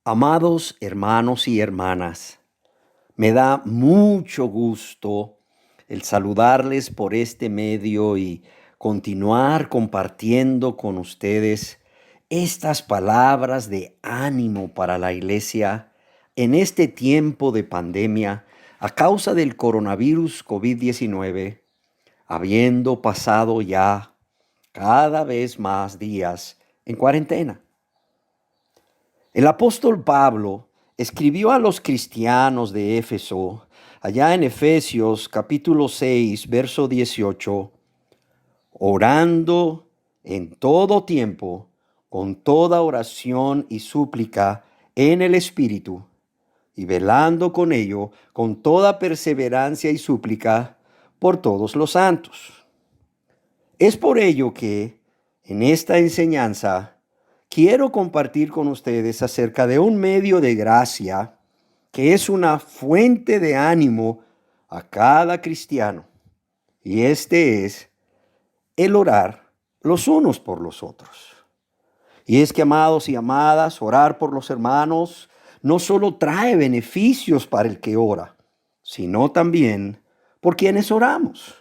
Amados hermanos y hermanas, me da mucho gusto el saludarles por este medio y continuar compartiendo con ustedes estas palabras de ánimo para la iglesia en este tiempo de pandemia a causa del coronavirus COVID-19, habiendo pasado ya cada vez más días en cuarentena. El apóstol Pablo escribió a los cristianos de Éfeso, allá en Efesios capítulo 6, verso 18, orando en todo tiempo, con toda oración y súplica en el Espíritu, y velando con ello, con toda perseverancia y súplica, por todos los santos. Es por ello que, en esta enseñanza, quiero compartir con ustedes acerca de un medio de gracia que es una fuente de ánimo a cada cristiano. Y este es el orar los unos por los otros. Y es que, amados y amadas, orar por los hermanos no solo trae beneficios para el que ora, sino también por quienes oramos.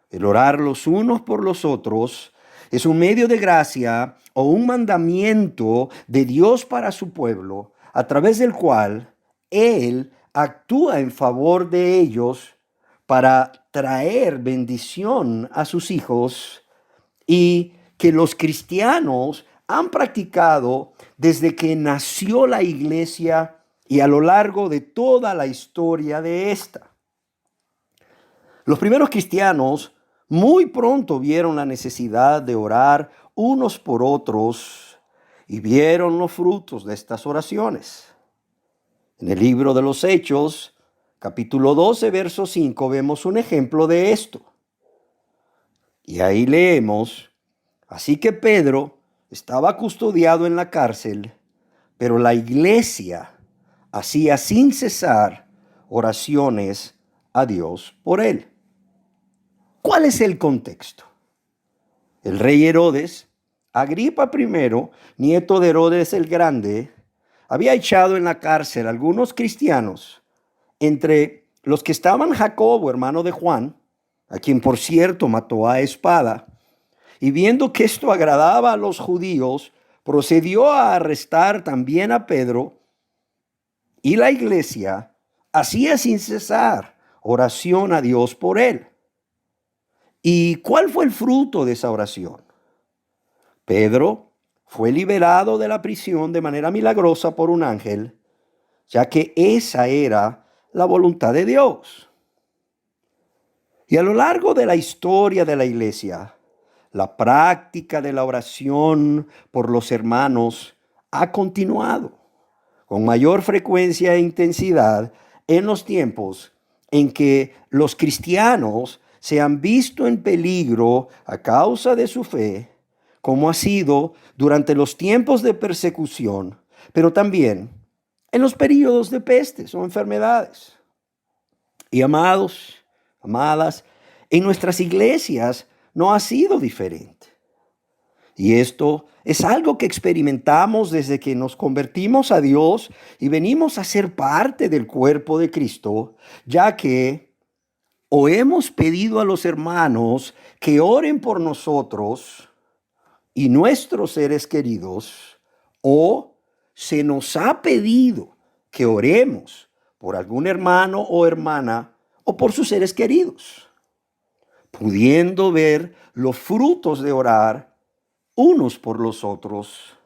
El orar los unos por los otros es un medio de gracia o un mandamiento de Dios para su pueblo, a través del cual Él actúa en favor de ellos para traer bendición a sus hijos, y que los cristianos han practicado desde que nació la iglesia y a lo largo de toda la historia de esta. Los primeros cristianos muy pronto vieron la necesidad de orar unos por otros y vieron los frutos de estas oraciones. En el libro de los Hechos, capítulo 12, verso 5, vemos un ejemplo de esto. Y ahí leemos: así que Pedro estaba custodiado en la cárcel, pero la iglesia hacía sin cesar oraciones a Dios por él. ¿Cuál es el contexto? El rey Herodes, Agripa I, nieto de Herodes el Grande, había echado en la cárcel a algunos cristianos, entre los que estaban Jacobo, hermano de Juan, a quien por cierto mató a espada, y viendo que esto agradaba a los judíos, procedió a arrestar también a Pedro, y la iglesia hacía sin cesar oración a Dios por él. ¿Y cuál fue el fruto de esa oración? Pedro fue liberado de la prisión de manera milagrosa por un ángel, ya que esa era la voluntad de Dios. Y a lo largo de la historia de la iglesia, la práctica de la oración por los hermanos ha continuado con mayor frecuencia e intensidad en los tiempos en que los cristianos se han visto en peligro a causa de su fe, como ha sido durante los tiempos de persecución, pero también en los períodos de pestes o enfermedades. Y amados, amadas, en nuestras iglesias no ha sido diferente. Y esto es algo que experimentamos desde que nos convertimos a Dios y venimos a ser parte del cuerpo de Cristo, ya que o hemos pedido a los hermanos que oren por nosotros y nuestros seres queridos, o se nos ha pedido que oremos por algún hermano o hermana o por sus seres queridos, pudiendo ver los frutos de orar unos por los otros.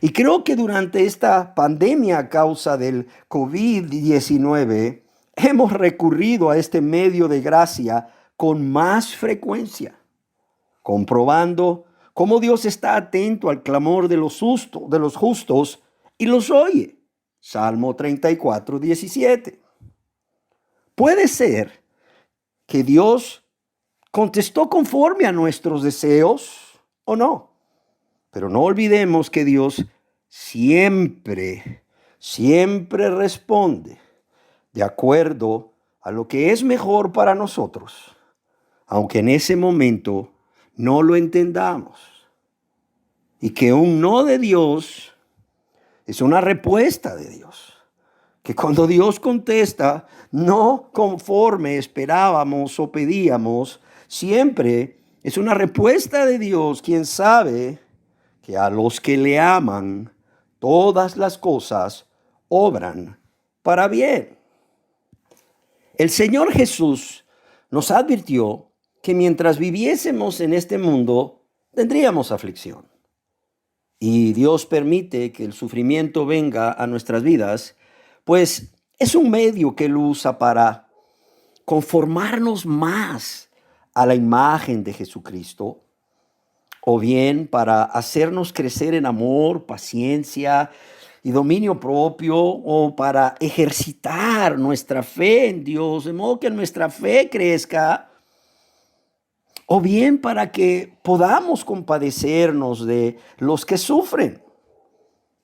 Y creo que durante esta pandemia a causa del COVID-19 hemos recurrido a este medio de gracia con más frecuencia, comprobando cómo Dios está atento al clamor de los justos y los oye. Salmo 34, 17. Puede ser que Dios contestó conforme a nuestros deseos o no. Pero no olvidemos que Dios siempre responde de acuerdo a lo que es mejor para nosotros, aunque en ese momento no lo entendamos. Y que un no de Dios es una respuesta de Dios. Que cuando Dios contesta, no conforme esperábamos o pedíamos, siempre es una respuesta de Dios, quien sabe que a los que le aman, todas las cosas obran para bien. El Señor Jesús nos advirtió que mientras viviésemos en este mundo, tendríamos aflicción. Y Dios permite que el sufrimiento venga a nuestras vidas, pues es un medio que Él usa para conformarnos más a la imagen de Jesucristo, o bien para hacernos crecer en amor, paciencia y dominio propio, o para ejercitar nuestra fe en Dios, de modo que nuestra fe crezca, o bien para que podamos compadecernos de los que sufren.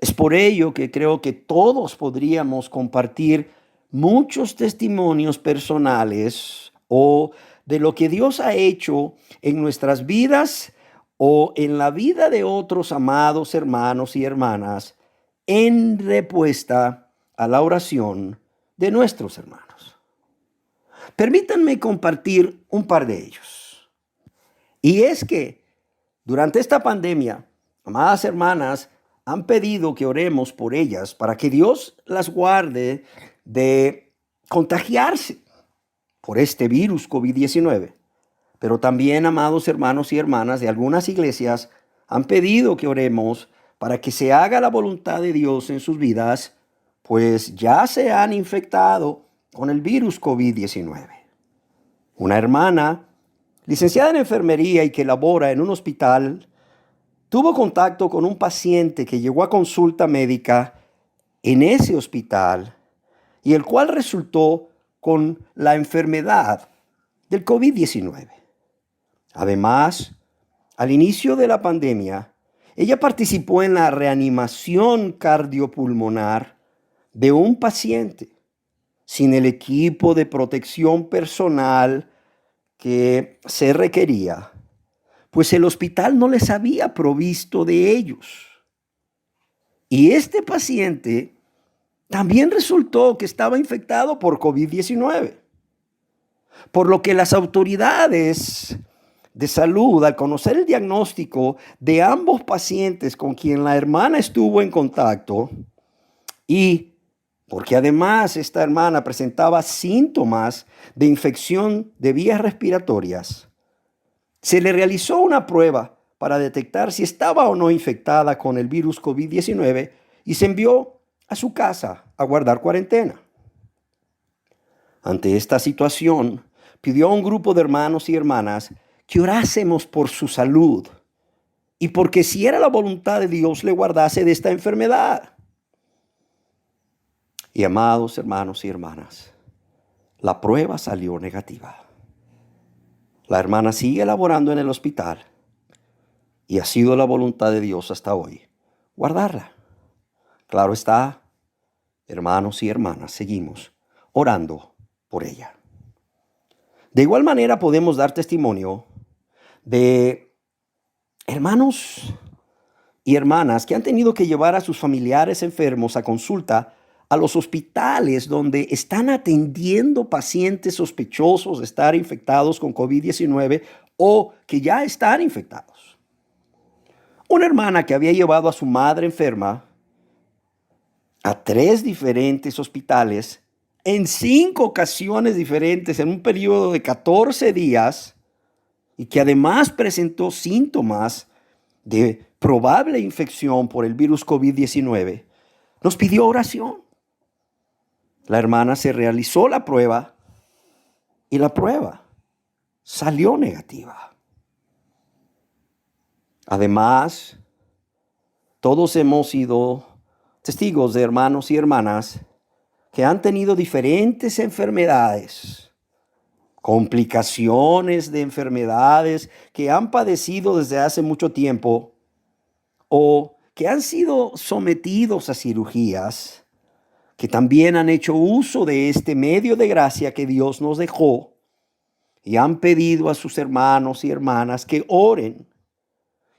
Es por ello que creo que todos podríamos compartir muchos testimonios personales o de lo que Dios ha hecho en nuestras vidas o en la vida de otros amados hermanos y hermanas en respuesta a la oración de nuestros hermanos. Permítanme compartir un par de ellos. Y es que durante esta pandemia, amadas hermanas, han pedido que oremos por ellas para que Dios las guarde de contagiarse por este virus COVID-19. Pero también, amados hermanos y hermanas de algunas iglesias, han pedido que oremos para que se haga la voluntad de Dios en sus vidas, pues ya se han infectado con el virus COVID-19. Una hermana, licenciada en enfermería y que labora en un hospital, tuvo contacto con un paciente que llegó a consulta médica en ese hospital y el cual resultó con la enfermedad del COVID-19. Además, al inicio de la pandemia, ella participó en la reanimación cardiopulmonar de un paciente sin el equipo de protección personal que se requería, pues el hospital no les había provisto de ellos. Y este paciente también resultó que estaba infectado por COVID-19, por lo que las autoridades de salud, al conocer el diagnóstico de ambos pacientes con quien la hermana estuvo en contacto, y porque además esta hermana presentaba síntomas de infección de vías respiratorias, se le realizó una prueba para detectar si estaba o no infectada con el virus COVID-19 y se envió a su casa a guardar cuarentena. Ante esta situación, pidió a un grupo de hermanos y hermanas que orásemos por su salud y porque si era la voluntad de Dios le guardase de esta enfermedad. Y amados hermanos y hermanas, la prueba salió negativa. La hermana sigue laborando en el hospital y ha sido la voluntad de Dios hasta hoy guardarla. Claro está, hermanos y hermanas, seguimos orando por ella. De igual manera podemos dar testimonio de hermanos y hermanas que han tenido que llevar a sus familiares enfermos a consulta a los hospitales donde están atendiendo pacientes sospechosos de estar infectados con COVID-19 o que ya están infectados. Una hermana que había llevado a su madre enferma a 3 diferentes hospitales en 5 ocasiones diferentes en un periodo de 14 días y que además presentó síntomas de probable infección por el virus COVID-19, nos pidió oración. La hermana se realizó la prueba y la prueba salió negativa. Además, todos hemos sido testigos de hermanos y hermanas que han tenido diferentes enfermedades, complicaciones de enfermedades que han padecido desde hace mucho tiempo o que han sido sometidos a cirugías, que también han hecho uso de este medio de gracia que Dios nos dejó y han pedido a sus hermanos y hermanas que oren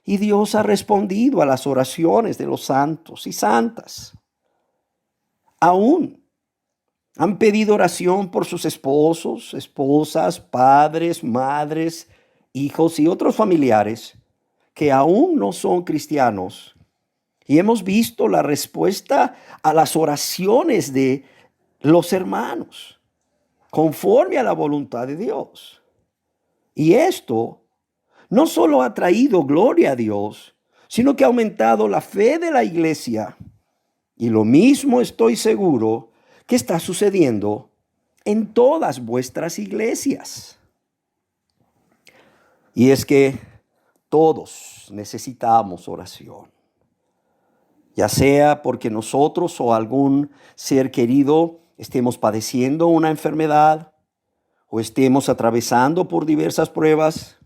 y Dios ha respondido a las oraciones de los santos y santas. Aún han pedido oración por sus esposos, esposas, padres, madres, hijos y otros familiares que aún no son cristianos. Y hemos visto la respuesta a las oraciones de los hermanos, conforme a la voluntad de Dios. Y esto no solo ha traído gloria a Dios, sino que ha aumentado la fe de la iglesia. Y lo mismo estoy seguro que está sucediendo en todas vuestras iglesias. Y es que todos necesitamos oración, ya sea porque nosotros o algún ser querido estemos padeciendo una enfermedad o estemos atravesando por diversas pruebas,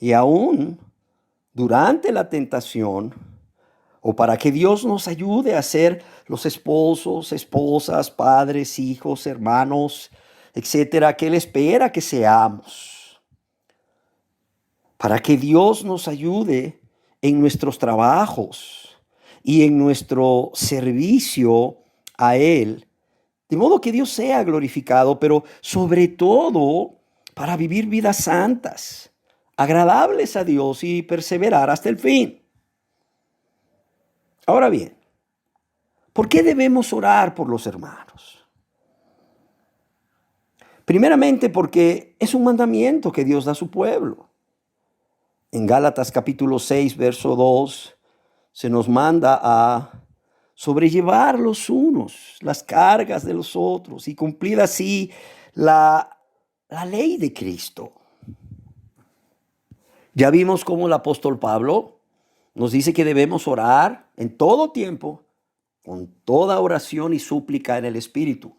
y aún durante la tentación, o para que Dios nos ayude a ser los esposos, esposas, padres, hijos, hermanos, etcétera, que Él espera que seamos. Para que Dios nos ayude en nuestros trabajos y en nuestro servicio a Él, de modo que Dios sea glorificado, pero sobre todo para vivir vidas santas, agradables a Dios y perseverar hasta el fin. Ahora bien, ¿por qué debemos orar por los hermanos? Primeramente porque es un mandamiento que Dios da a su pueblo. En Gálatas capítulo 6, verso 2, se nos manda a sobrellevar los unos las cargas de los otros y cumplir así la ley de Cristo. Ya vimos cómo el apóstol Pablo nos dice que debemos orar en todo tiempo, con toda oración y súplica en el Espíritu,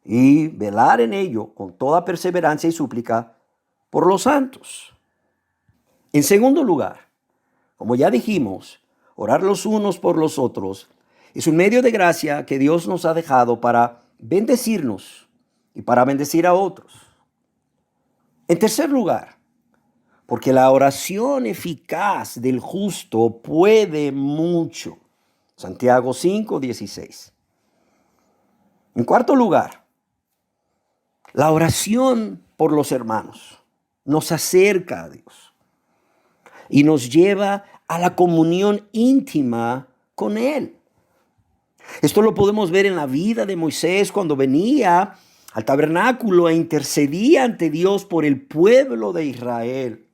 y velar en ello con toda perseverancia y súplica por los santos. En segundo lugar, como ya dijimos, orar los unos por los otros es un medio de gracia que Dios nos ha dejado para bendecirnos y para bendecir a otros. En tercer lugar, porque la oración eficaz del justo puede mucho. Santiago 5:16. En cuarto lugar, la oración por los hermanos nos acerca a Dios y nos lleva a la comunión íntima con Él. Esto lo podemos ver en la vida de Moisés cuando venía al tabernáculo e intercedía ante Dios por el pueblo de Israel.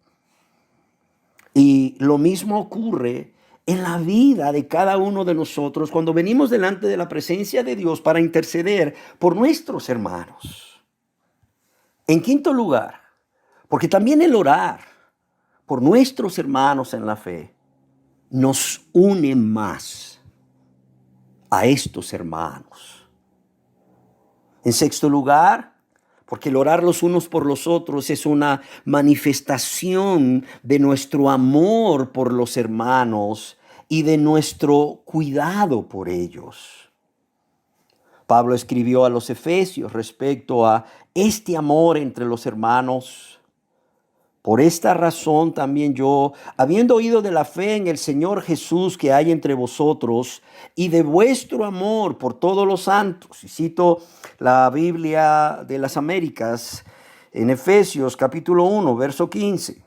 Y lo mismo ocurre en la vida de cada uno de nosotros cuando venimos delante de la presencia de Dios para interceder por nuestros hermanos. En quinto lugar, porque también el orar por nuestros hermanos en la fe nos une más a estos hermanos. En sexto lugar, porque el orar los unos por los otros es una manifestación de nuestro amor por los hermanos y de nuestro cuidado por ellos. Pablo escribió a los Efesios respecto a este amor entre los hermanos. Por esta razón también yo, habiendo oído de la fe en el Señor Jesús que hay entre vosotros y de vuestro amor por todos los santos, y cito la Biblia de las Américas en Efesios capítulo 1, verso 15.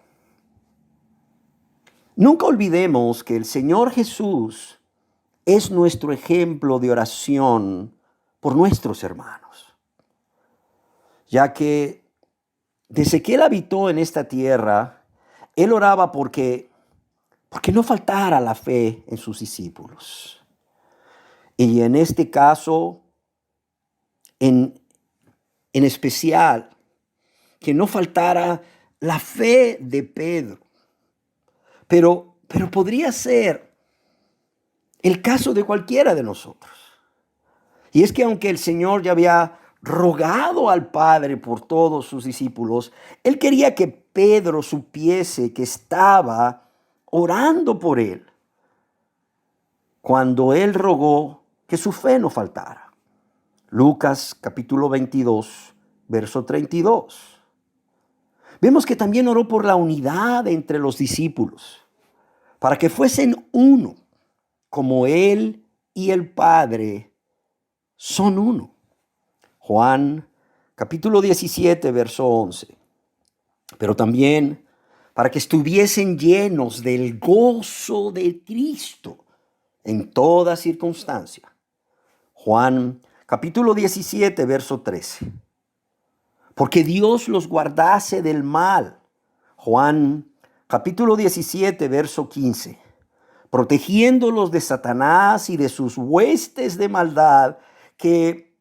Nunca olvidemos que el Señor Jesús es nuestro ejemplo de oración por nuestros hermanos, ya que desde que Él habitó en esta tierra, Él oraba porque no faltara la fe en sus discípulos. Y en este caso, en especial, que no faltara la fe de Pedro. Pero podría ser el caso de cualquiera de nosotros. Y es que aunque el Señor ya había rogado al Padre por todos sus discípulos, Él quería que Pedro supiese que estaba orando por él cuando Él rogó que su fe no faltara. Lucas capítulo 22, verso 32. Vemos que también oró por la unidad entre los discípulos, para que fuesen uno, como Él y el Padre son uno. Juan capítulo 17, verso 11. Pero también para que estuviesen llenos del gozo de Cristo en toda circunstancia. Juan capítulo 17, verso 13. Porque Dios los guardase del mal. Juan capítulo 17, verso 15. Protegiéndolos de Satanás y de sus huestes de maldad que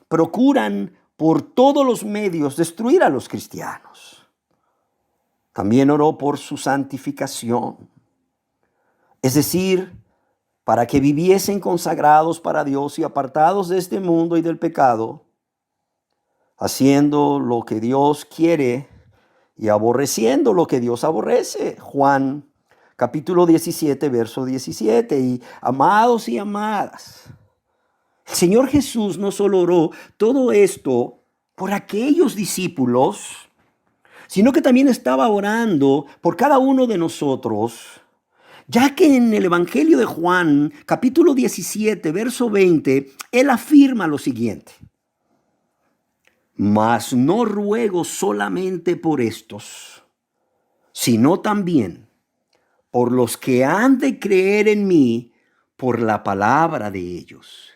procuran por todos los medios destruir a los cristianos. También oró por su santificación, es decir, para que viviesen consagrados para Dios y apartados de este mundo y del pecado, haciendo lo que Dios quiere y aborreciendo lo que Dios aborrece. Juan capítulo 17, verso 17. Y amados y amadas, el Señor Jesús no solo oró todo esto por aquellos discípulos, sino que también estaba orando por cada uno de nosotros, ya que en el Evangelio de Juan, capítulo 17, verso 20, Él afirma lo siguiente: mas no ruego solamente por estos, sino también por los que han de creer en mí por la palabra de ellos.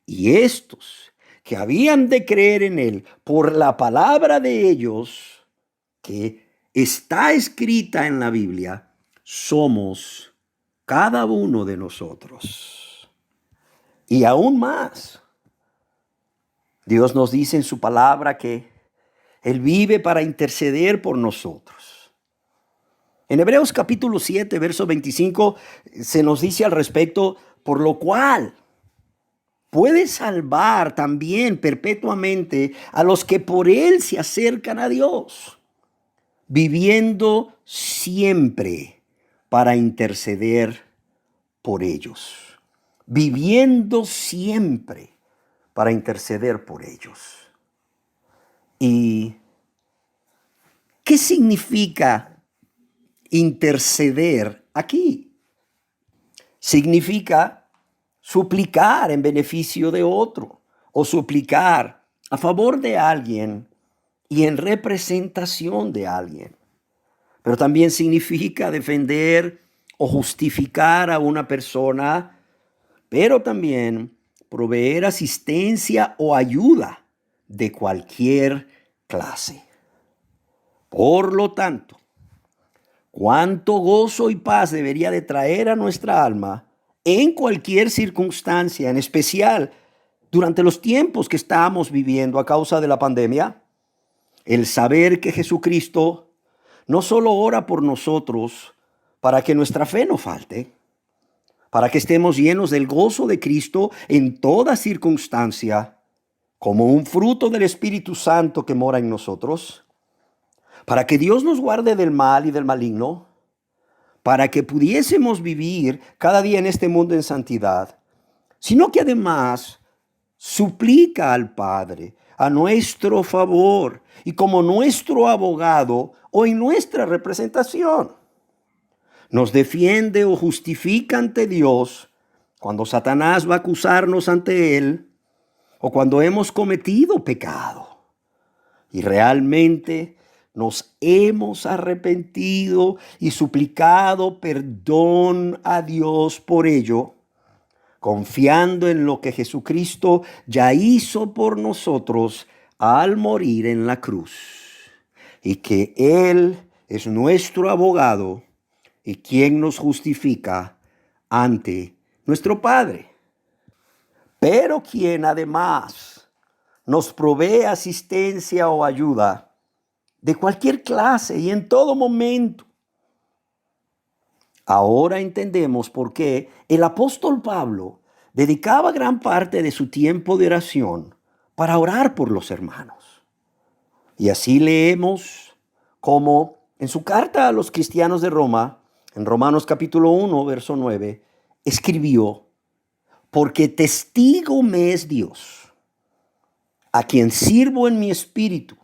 Y estos que habían de creer en Él por la palabra de ellos, que está escrita en la Biblia, somos cada uno de nosotros. Y aún más, Dios nos dice en su palabra que Él vive para interceder por nosotros. En Hebreos capítulo 7, verso 25, se nos dice al respecto: por lo cual puede salvar también perpetuamente a los que por Él se acercan a Dios, viviendo siempre para interceder por ellos. Viviendo siempre para interceder por ellos. ¿Y qué significa interceder aquí? Significa suplicar en beneficio de otro, o suplicar a favor de alguien y en representación de alguien. Pero también significa defender o justificar a una persona, pero también proveer asistencia o ayuda de cualquier clase. Por lo tanto, cuánto gozo y paz debería de traer a nuestra alma en cualquier circunstancia, en especial durante los tiempos que estamos viviendo a causa de la pandemia, el saber que Jesucristo no solo ora por nosotros para que nuestra fe no falte, para que estemos llenos del gozo de Cristo en toda circunstancia, como un fruto del Espíritu Santo que mora en nosotros, para que Dios nos guarde del mal y del maligno, para que pudiésemos vivir cada día en este mundo en santidad, sino que además suplica al Padre a nuestro favor y como nuestro abogado o en nuestra representación. Nos defiende o justifica ante Dios cuando Satanás va a acusarnos ante Él o cuando hemos cometido pecado y realmente nos hemos arrepentido y suplicado perdón a Dios por ello, confiando en lo que Jesucristo ya hizo por nosotros al morir en la cruz, y que Él es nuestro abogado y quien nos justifica ante nuestro Padre, pero quien además nos provee asistencia o ayuda de cualquier clase y en todo momento. Ahora entendemos por qué el apóstol Pablo dedicaba gran parte de su tiempo de oración para orar por los hermanos. Y así leemos como en su carta a los cristianos de Roma, en Romanos capítulo 1, verso 9, escribió: porque testigo me es Dios, a quien sirvo en mi espíritu,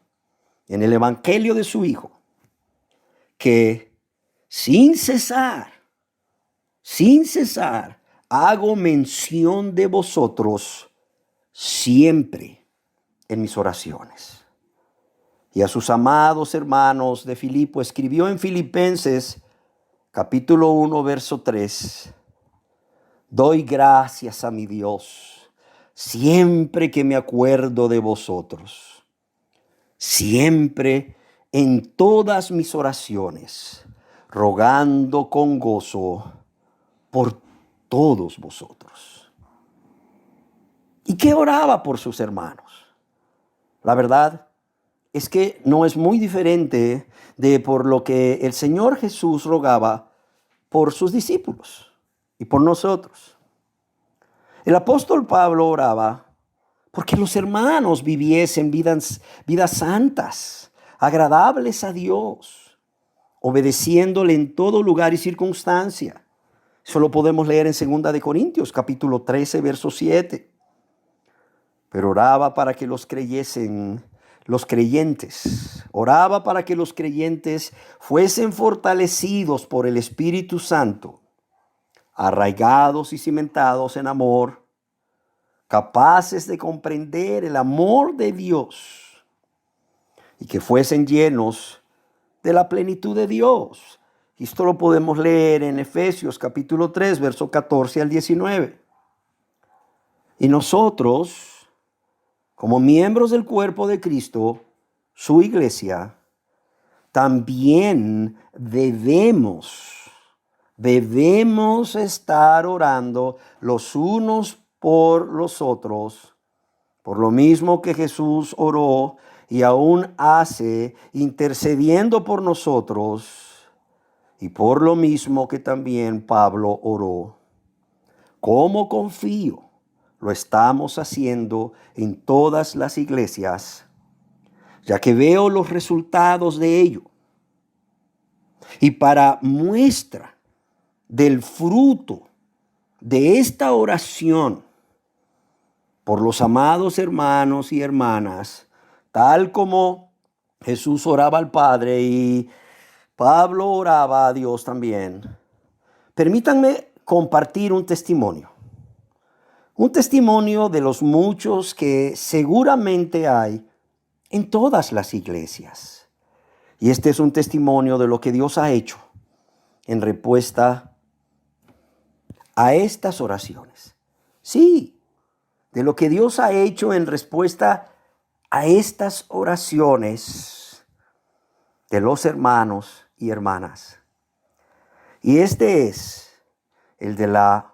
en el evangelio de su Hijo, que sin cesar sin cesar, hago mención de vosotros siempre en mis oraciones. Y a sus amados hermanos de Filipo escribió en Filipenses capítulo 1, verso 3. Doy gracias a mi Dios siempre que me acuerdo de vosotros. Siempre en todas mis oraciones, rogando con gozo por todos vosotros. ¿Y qué oraba por sus hermanos? La verdad es que no es muy diferente de por lo que el Señor Jesús rogaba por sus discípulos y por nosotros. El apóstol Pablo oraba porque los hermanos viviesen vidas santas, agradables a Dios, obedeciéndole en todo lugar y circunstancia. Eso lo podemos leer en 2 Corintios, capítulo 13, verso 7. Pero oraba para que oraba para que los creyentes fuesen fortalecidos por el Espíritu Santo, arraigados y cimentados en amor, capaces de comprender el amor de Dios y que fuesen llenos de la plenitud de Dios. Y esto lo podemos leer en Efesios capítulo 3, verso 14 al 19. Y nosotros, como miembros del cuerpo de Cristo, su iglesia, también debemos estar orando los unos por los otros, por lo mismo que Jesús oró y aún hace, intercediendo por nosotros, y por lo mismo que también Pablo oró. ¿Cómo confío? Lo estamos haciendo en todas las iglesias, ya que veo los resultados de ello. Y para muestra del fruto de esta oración por los amados hermanos y hermanas, tal como Jesús oraba al Padre y Pablo oraba a Dios también, permítanme compartir un testimonio de los muchos que seguramente hay en todas las iglesias. Y este es un testimonio de lo que Dios ha hecho en respuesta a estas oraciones. Sí, de lo que Dios ha hecho en respuesta a estas oraciones de los hermanos y hermanas. Y este es el de la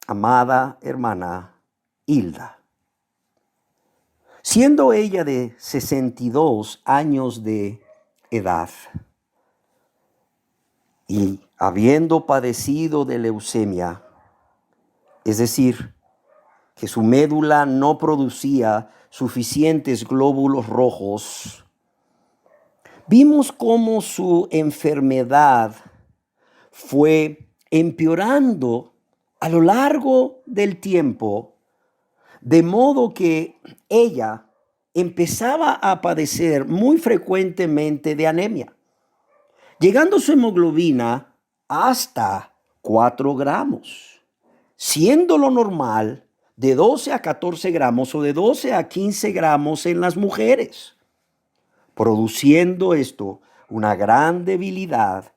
amada hermana Hilda. Siendo ella de 62 años de edad y habiendo padecido de leucemia, es decir, que su médula no producía suficientes glóbulos rojos, vimos cómo su enfermedad fue empeorando a lo largo del tiempo, de modo que ella empezaba a padecer muy frecuentemente de anemia, llegando su hemoglobina hasta 4 gramos, siendo lo normal de 12 a 14 gramos o de 12 a 15 gramos en las mujeres, produciendo esto una gran debilidad,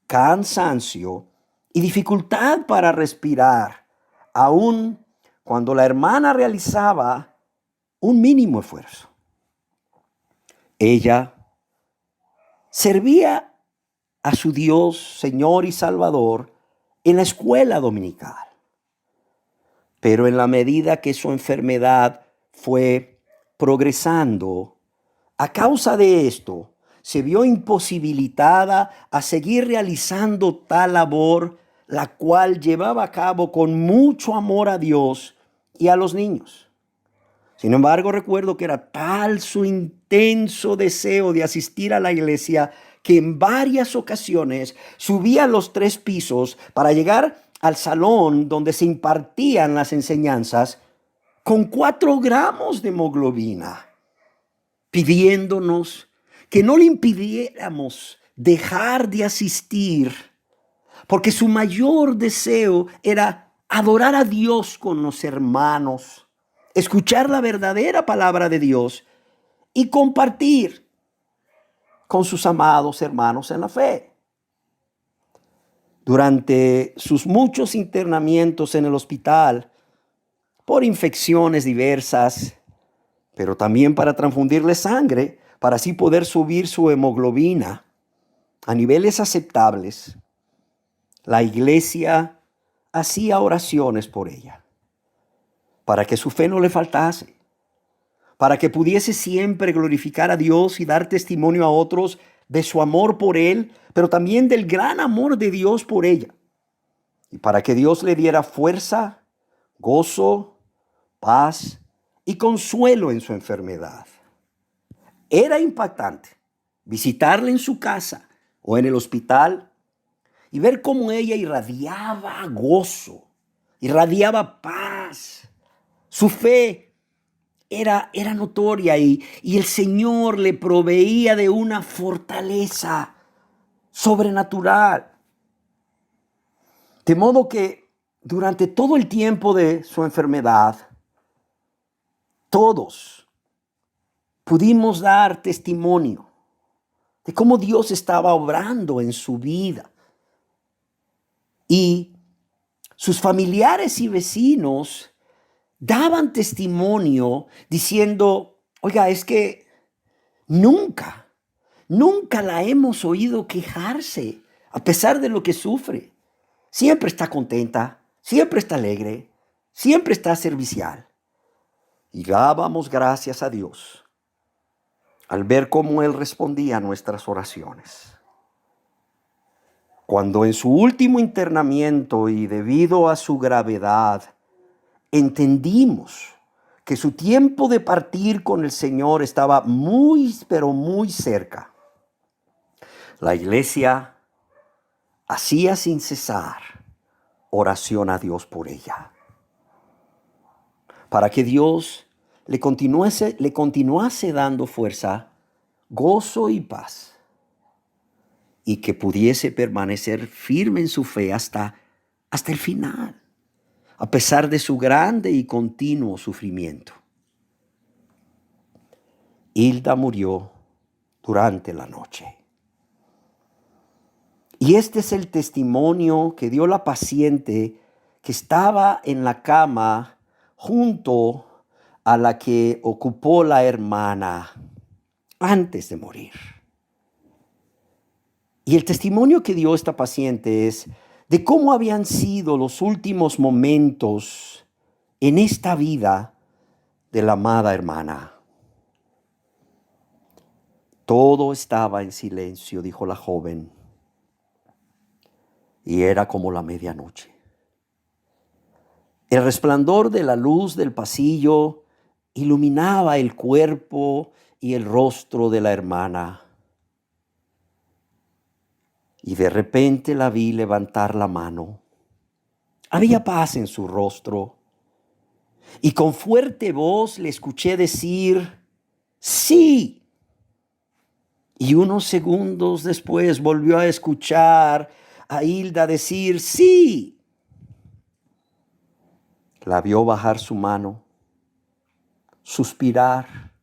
cansancio y dificultad para respirar, aun cuando la hermana realizaba un mínimo esfuerzo. Ella servía a su Dios, Señor y Salvador en la escuela dominical. Pero en la medida que su enfermedad fue progresando, a causa de esto, se vio imposibilitada a seguir realizando tal labor, la cual llevaba a cabo con mucho amor a Dios y a los niños. Sin embargo, recuerdo que era tal su intenso deseo de asistir a la iglesia que en varias ocasiones subía los 3 pisos para llegar al salón donde se impartían las enseñanzas con 4 gramos de hemoglobina, pidiéndonos que no le impidiéramos dejar de asistir porque su mayor deseo era adorar a Dios con los hermanos, escuchar la verdadera palabra de Dios y compartir con sus amados hermanos en la fe. Durante sus muchos internamientos en el hospital, por infecciones diversas, pero también para transfundirle sangre, para así poder subir su hemoglobina a niveles aceptables, la iglesia hacía oraciones por ella, para que su fe no le faltase, para que pudiese siempre glorificar a Dios y dar testimonio a otros de su amor por Él, pero también del gran amor de Dios por ella, y para que Dios le diera fuerza, gozo, paz y consuelo en su enfermedad. Era impactante visitarla en su casa o en el hospital y ver cómo ella irradiaba gozo, irradiaba paz. Su fe era notoria y el Señor le proveía de una fortaleza sobrenatural. De modo que durante todo el tiempo de su enfermedad, todos pudimos dar testimonio de cómo Dios estaba obrando en su vida. Y sus familiares y vecinos daban testimonio diciendo, oiga, es que nunca la hemos oído quejarse a pesar de lo que sufre. Siempre está contenta, siempre está alegre, siempre está servicial. Y dábamos gracias a Dios al ver cómo Él respondía a nuestras oraciones. Cuando en su último internamiento y debido a su gravedad, entendimos que su tiempo de partir con el Señor estaba muy, pero muy cerca, la iglesia hacía sin cesar oración a Dios por ella, para que Dios le continuase dando fuerza, gozo y paz, y que pudiese permanecer firme en su fe hasta el final, a pesar de su grande y continuo sufrimiento. Hilda murió durante la noche. Y este es el testimonio que dio la paciente que estaba en la cama junto a la que ocupó la hermana antes de morir. Y el testimonio que dio esta paciente es de cómo habían sido los últimos momentos en esta vida de la amada hermana. Todo estaba en silencio, dijo la joven, y era como la medianoche. El resplandor de la luz del pasillo iluminaba el cuerpo y el rostro de la hermana. Y de repente la vi levantar la mano. Había paz en su rostro. Y con fuerte voz le escuché decir, sí. Y unos segundos después volvió a escuchar a Hilda decir, sí. La vio bajar su mano, suspirar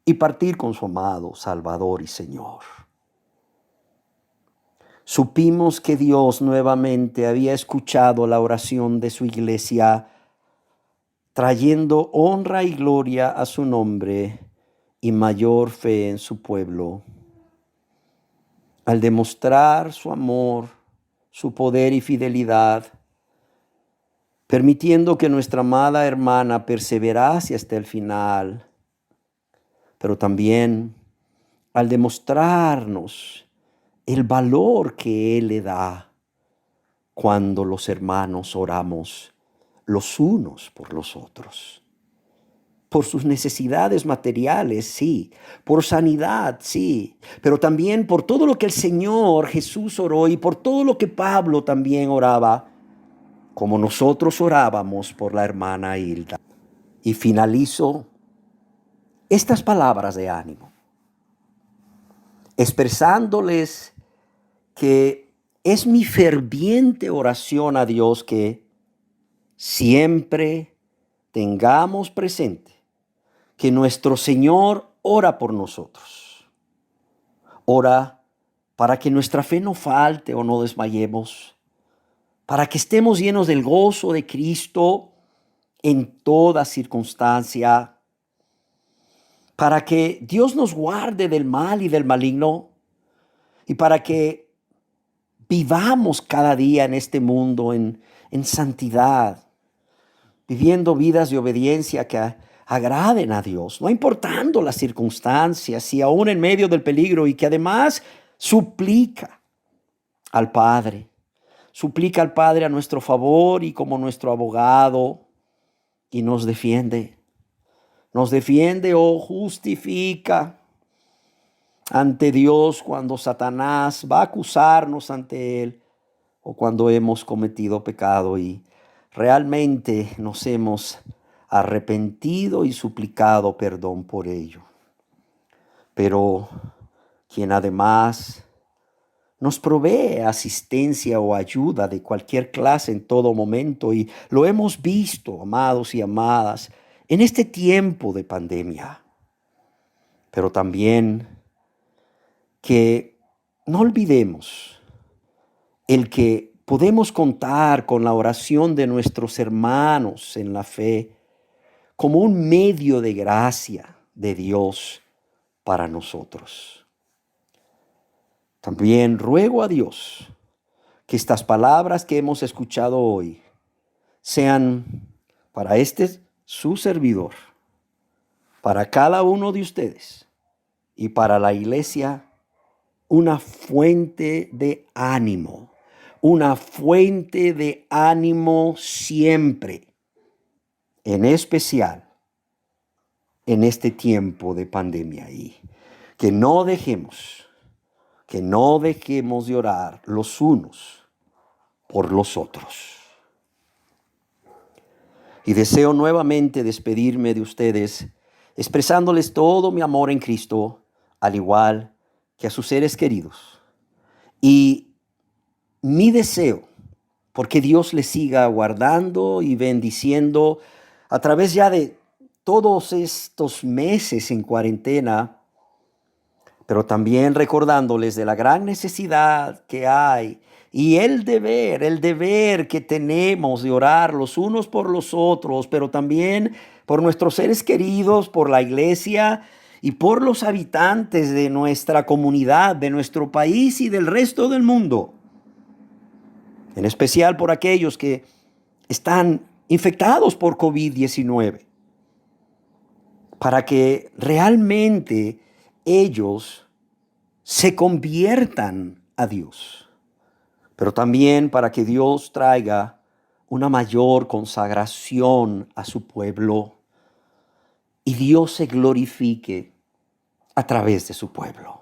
y partir con su amado Salvador y Señor. Supimos que Dios nuevamente había escuchado la oración de su iglesia, trayendo honra y gloria a su nombre y mayor fe en su pueblo. Al demostrar su amor, su poder y fidelidad, permitiendo que nuestra amada hermana perseverase hasta el final, pero también al demostrarnos el valor que Él le da cuando los hermanos oramos los unos por los otros. Por sus necesidades materiales, sí. Por sanidad, sí. Pero también por todo lo que el Señor Jesús oró y por todo lo que Pablo también oraba, como nosotros orábamos por la hermana Hilda. Y finalizo estas palabras de ánimo, expresándoles que es mi ferviente oración a Dios que siempre tengamos presente que nuestro Señor ora por nosotros. Ora para que nuestra fe no falte o no desmayemos, para que estemos llenos del gozo de Cristo en toda circunstancia, para que Dios nos guarde del mal y del maligno y para que vivamos cada día en este mundo en santidad, viviendo vidas de obediencia que agraden a Dios, no importando las circunstancias y aún en medio del peligro, y que además suplica al Padre a nuestro favor y como nuestro abogado, y nos defiende o justifica ante Dios cuando Satanás va a acusarnos ante Él o cuando hemos cometido pecado y realmente nos hemos arrepentido y suplicado perdón por ello. Pero quien además nos provee asistencia o ayuda de cualquier clase en todo momento, y lo hemos visto, amados y amadas, en este tiempo de pandemia. Pero también que no olvidemos el que podemos contar con la oración de nuestros hermanos en la fe como un medio de gracia de Dios para nosotros. También ruego a Dios que estas palabras que hemos escuchado hoy sean para su servidor, para cada uno de ustedes y para la iglesia una fuente de ánimo siempre, en especial en este tiempo de pandemia, y que no dejemos de orar los unos por los otros. Y deseo nuevamente despedirme de ustedes, expresándoles todo mi amor en Cristo, al igual que a sus seres queridos. Y mi deseo, porque Dios les siga guardando y bendiciendo a través ya de todos estos meses en cuarentena, pero también recordándoles de la gran necesidad que hay y el deber que tenemos de orar los unos por los otros, pero también por nuestros seres queridos, por la iglesia y por los habitantes de nuestra comunidad, de nuestro país y del resto del mundo. En especial por aquellos que están infectados por COVID-19, para que realmente ellos se conviertan a Dios, pero también para que Dios traiga una mayor consagración a su pueblo y Dios se glorifique a través de su pueblo.